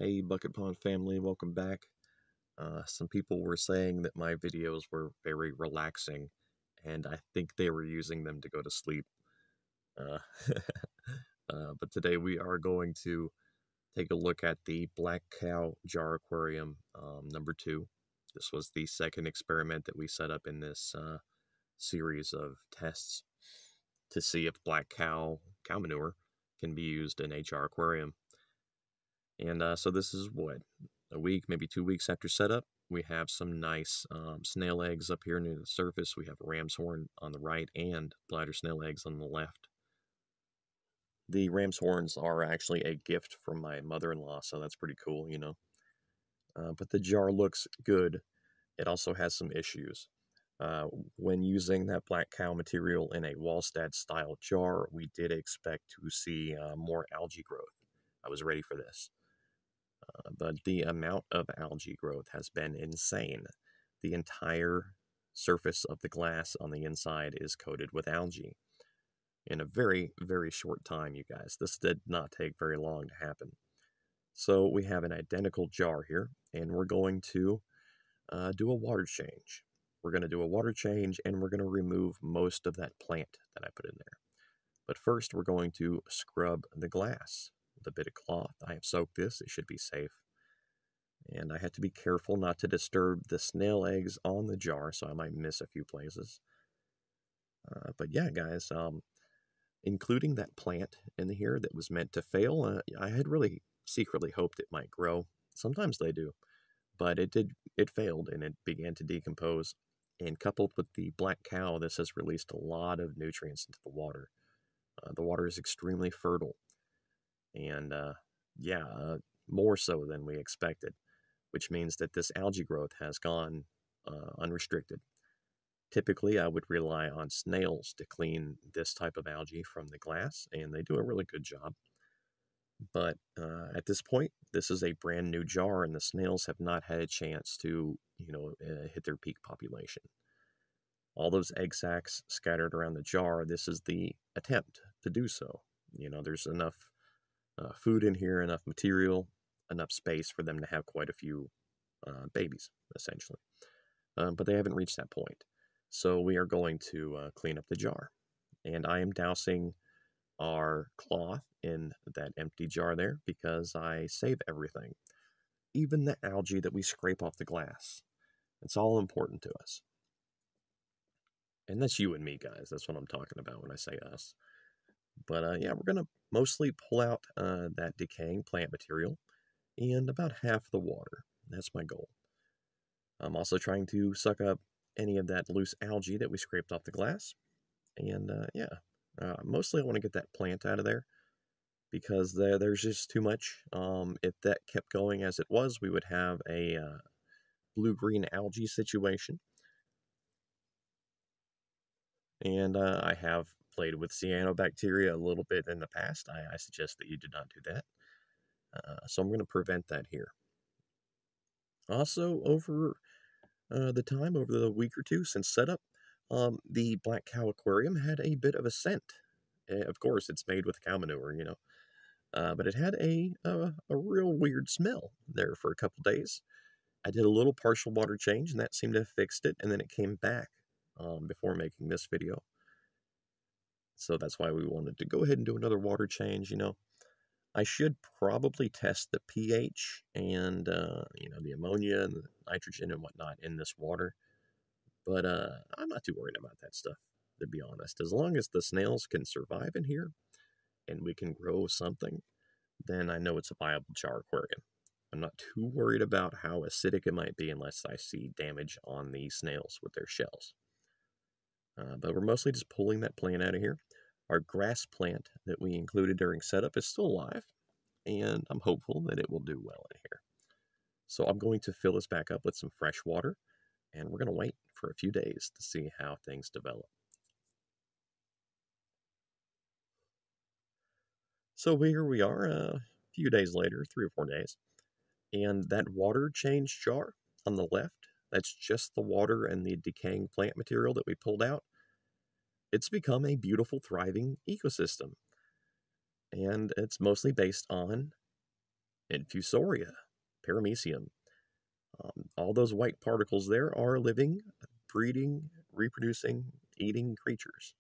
Hey Bucket Pond family, welcome back. Some people were saying that my videos were very relaxing, and I think they were using them to go to sleep. Uh, but today we are going to take a look at the Black Kow jar aquarium number 2. This was the second experiment that we set up in this series of tests to see if Black Kow cow manure can be used in a jar aquarium. And so this is what, a week, maybe 2 weeks after setup. We have some nice snail eggs up here near the surface. We have a ram's horn on the right and bladder snail eggs on the left. The ram's horns are actually a gift from my mother-in-law, so that's pretty cool, you know. But the jar looks good. It also has some issues. When using that Black Kow material in a Walstad style jar, we did expect to see more algae growth. I was ready for this. But the amount of algae growth has been insane. The entire surface of the glass on the inside is coated with algae. In a very, very short time, you guys. This did not take very long to happen. So we have an identical jar here, and we're going to do a water change. We're going to do a water change, and we're going to remove most of that plant that I put in there. But first, we're going to scrub the glass with a bit of cloth. I have soaked this. It should be safe. And I had to be careful not to disturb the snail eggs on the jar, so I might miss a few places. But yeah, guys, including that plant in here that was meant to fail, I had really secretly hoped it might grow. Sometimes they do. But it failed, and it began to decompose. And coupled with the Black Kow, this has released a lot of nutrients into the water. The water is extremely fertile. And more so than we expected, which means that this algae growth has gone unrestricted. Typically, I would rely on snails to clean this type of algae from the glass, and they do a really good job. But at this point, this is a brand new jar, and the snails have not had a chance to, hit their peak population. All those egg sacs scattered around the jar, this is the attempt to do so. There's enough food in here, enough material, enough space for them to have quite a few babies, essentially. But they haven't reached that point. So we are going to clean up the jar. And I am dousing our cloth in that empty jar there because I save everything. Even the algae that we scrape off the glass. It's all important to us. And that's you and me, guys. That's what I'm talking about when I say us. But we're going to mostly pull out that decaying plant material and about half the water. That's my goal. I'm also trying to suck up any of that loose algae that we scraped off the glass. And mostly I want to get that plant out of there because there's just too much. If that kept going as it was, we would have a blue-green algae situation. And I have played with cyanobacteria a little bit in the past. I suggest that you do not do that. So I'm going to prevent that here. Also, over the week or two since setup, the Black Kow aquarium had a bit of a scent. Of course, it's made with cow manure, but it had a real weird smell there for a couple days. I did a little partial water change, and that seemed to have fixed it, and then it came back before making this video. So that's why we wanted to go ahead and do another water change, I should probably test the pH and, the ammonia and the nitrogen and whatnot in this water. But I'm not too worried about that stuff, to be honest. As long as the snails can survive in here and we can grow something, then I know it's a viable jar aquarium. I'm not too worried about how acidic it might be unless I see damage on the snails with their shells. But we're mostly just pulling that plant out of here. Our grass plant that we included during setup is still alive, and I'm hopeful that it will do well in here. So I'm going to fill this back up with some fresh water, and we're going to wait for a few days to see how things develop. So here we are a few days later, 3 or 4 days, and that water change jar on the left, that's just the water and the decaying plant material that we pulled out. It's become a beautiful, thriving ecosystem. And it's mostly based on Infusoria, Paramecium. All those white particles there are living, breeding, reproducing, eating creatures.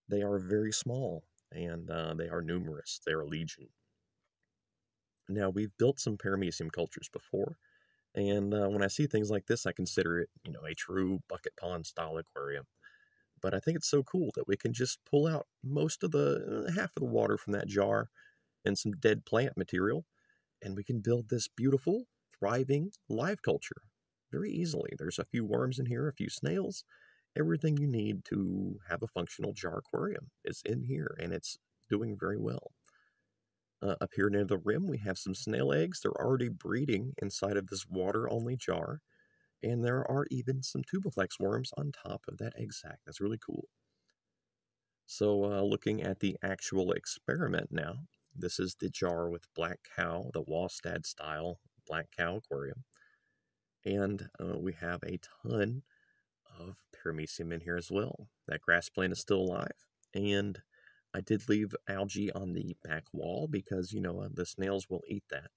They are very small, and they are numerous. They are legion. Now, we've built some Paramecium cultures before, and when I see things like this, I consider it, a true bucket pond style aquarium. But I think it's so cool that we can just pull out most of the half of the water from that jar and some dead plant material, and we can build this beautiful, thriving live culture very easily. There's a few worms in here, a few snails. Everything you need to have a functional jar aquarium is in here, and it's doing very well. Up here near the rim, we have some snail eggs. They're already breeding inside of this water-only jar, and there are even some tubiflex worms on top of that egg sac. That's really cool. So looking at the actual experiment now, this is the jar with Black Kow, the Walstad style Black Kow aquarium. And we have a ton of Paramecium in here as well. That grass plant is still alive. And I did leave algae on the back wall because, the snails will eat that.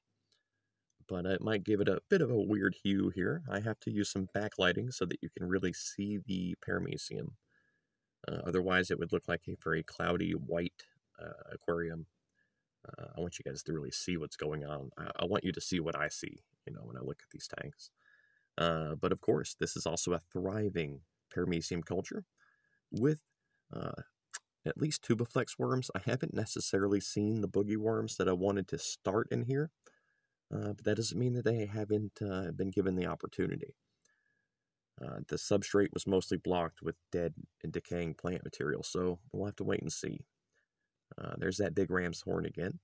But it might give it a bit of a weird hue here. I have to use some backlighting so that you can really see the Paramecium. Otherwise, it would look like a very cloudy white aquarium. I want you guys to really see what's going on. I want you to see what I see, when I look at these tanks. But of course, this is also a thriving Paramecium culture with at least tubiflex worms. I haven't necessarily seen the boogie worms that I wanted to start in here, but that doesn't mean that they haven't been given the opportunity. The substrate was mostly blocked with dead and decaying plant material, so we'll have to wait and see. There's that big ram's horn again,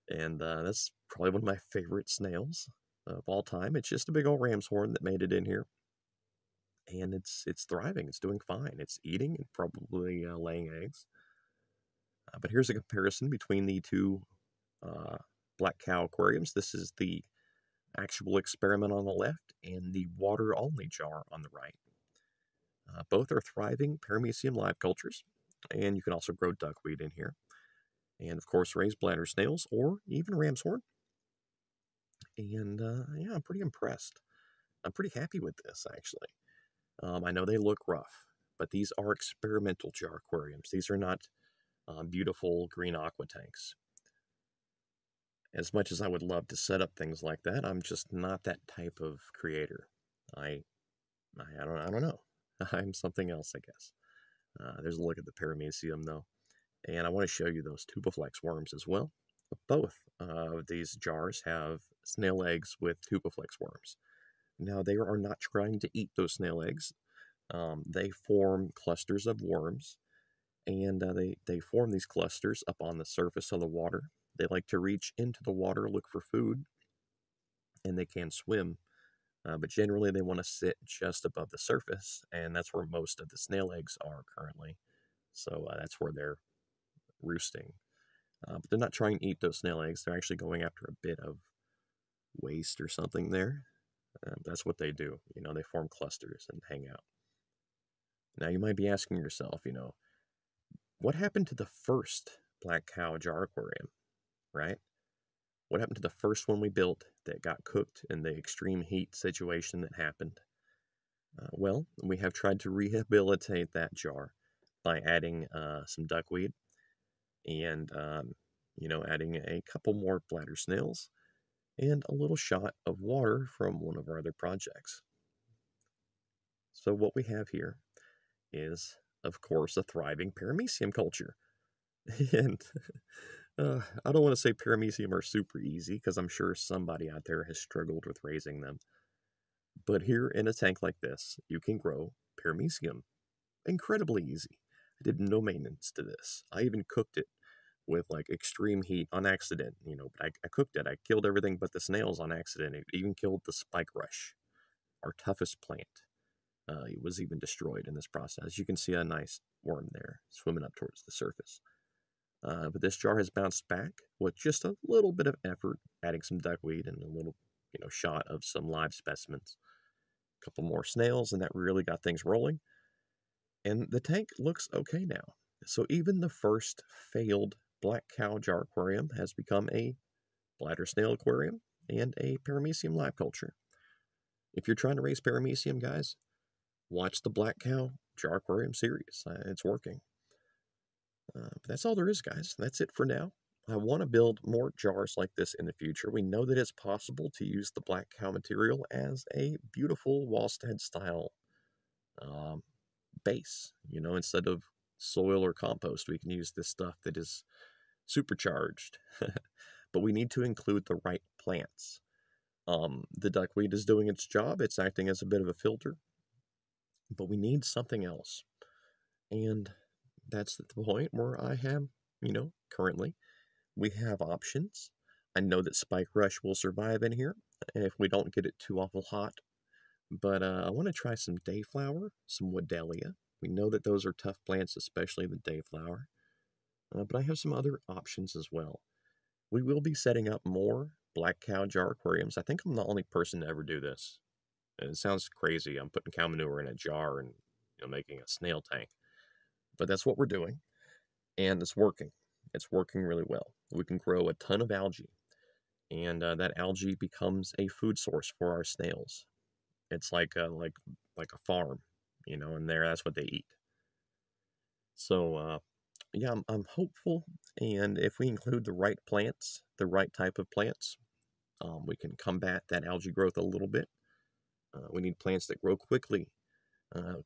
and that's probably one of my favorite snails of all time. It's just a big old ram's horn that made it in here, and it's thriving. It's doing fine. It's eating and probably laying eggs. But here's a comparison between the two Black Kow aquariums. This is the actual experiment on the left and the water-only jar on the right. Both are thriving Paramecium live cultures, and you can also grow duckweed in here. And of course, raise bladder snails or even ram's horn. And yeah, I'm pretty impressed. I'm pretty happy with this, actually. I know they look rough, but these are experimental jar aquariums. These are not beautiful green aqua tanks. As much as I would love to set up things like that, I'm just not that type of creator. I don't know. I'm something else, I guess. There's a look at the Paramecium, though. And I want to show you those tubiflex worms as well. Both of these jars have snail eggs with tubiflex worms. Now, they are not trying to eat those snail eggs. They form clusters of worms, and they form these clusters up on the surface of the water. They like to reach into the water, look for food, and they can swim. But generally, they want to sit just above the surface, and that's where most of the snail eggs are currently. So that's where they're roosting. But they're not trying to eat those snail eggs. They're actually going after a bit of waste or something there. That's what they do. They form clusters and hang out. Now, you might be asking yourself, what happened to the first Black Kow jar aquarium, right? What happened to the first one we built that got cooked in the extreme heat situation that happened? Well, we have tried to rehabilitate that jar by adding some duckweed and, adding a couple more bladder snails and a little shot of water from one of our other projects. So what we have here is, of course, a thriving Paramecium culture. And I don't want to say Paramecium are super easy, because I'm sure somebody out there has struggled with raising them. But here in a tank like this, you can grow Paramecium. Incredibly easy. I did no maintenance to this. I even cooked it with extreme heat on accident, but I cooked it. I killed everything but the snails on accident. It even killed the spike rush, our toughest plant. It was even destroyed in this process. You can see a nice worm there swimming up towards the surface. But this jar has bounced back with just a little bit of effort, adding some duckweed and a little, shot of some live specimens. A couple more snails, and that really got things rolling. And the tank looks okay now. So even the first failed Black Kow jar aquarium has become a bladder snail aquarium and a Paramecium live culture. If you're trying to raise Paramecium, guys, watch the Black Kow jar aquarium series. It's working. But that's all there is, guys. That's it for now. I want to build more jars like this in the future. We know that it's possible to use the Black Kow material as a beautiful Walstad style base. You know, instead of soil or compost, we can use this stuff that is supercharged. But we need to include the right plants. The duckweed is doing its job. It's acting as a bit of a filter. But we need something else. And that's the point where I have, currently, we have options. I know that Spike Rush will survive in here if we don't get it too awful hot. But I want to try some Dayflower, some Wooddelia. We know that those are tough plants, especially the Dayflower. But I have some other options as well. We will be setting up more Black Kow jar aquariums. I think I'm the only person to ever do this. And it sounds crazy. I'm putting cow manure in a jar and making a snail tank. But that's what we're doing. And it's working. It's working really well. We can grow a ton of algae. And that algae becomes a food source for our snails. It's like a farm, and that's what they eat. So, yeah, I'm hopeful, and if we include the right plants, the right type of plants, we can combat that algae growth a little bit. We need plants that grow quickly,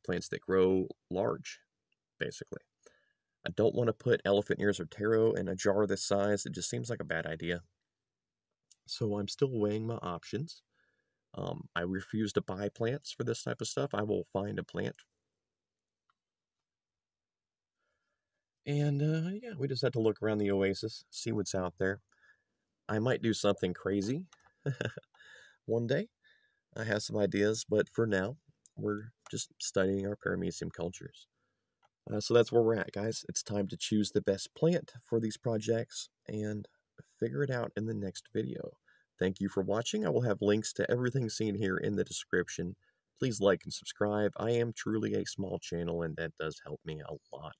plants that grow large, basically. I don't want to put elephant ears or taro in a jar this size. It just seems like a bad idea. So I'm still weighing my options. I refuse to buy plants for this type of stuff. I will find a plant. And, yeah, we just have to look around the oasis, see what's out there. I might do something crazy one day. I have some ideas, but for now, we're just studying our Paramecium cultures. So that's where we're at, guys. It's time to choose the best plant for these projects and figure it out in the next video. Thank you for watching. I will have links to everything seen here in the description. Please like and subscribe. I am truly a small channel, and that does help me a lot.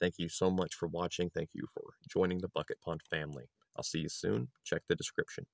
Thank you so much for watching. Thank you for joining the Bucket Pond family. I'll see you soon. Check the description.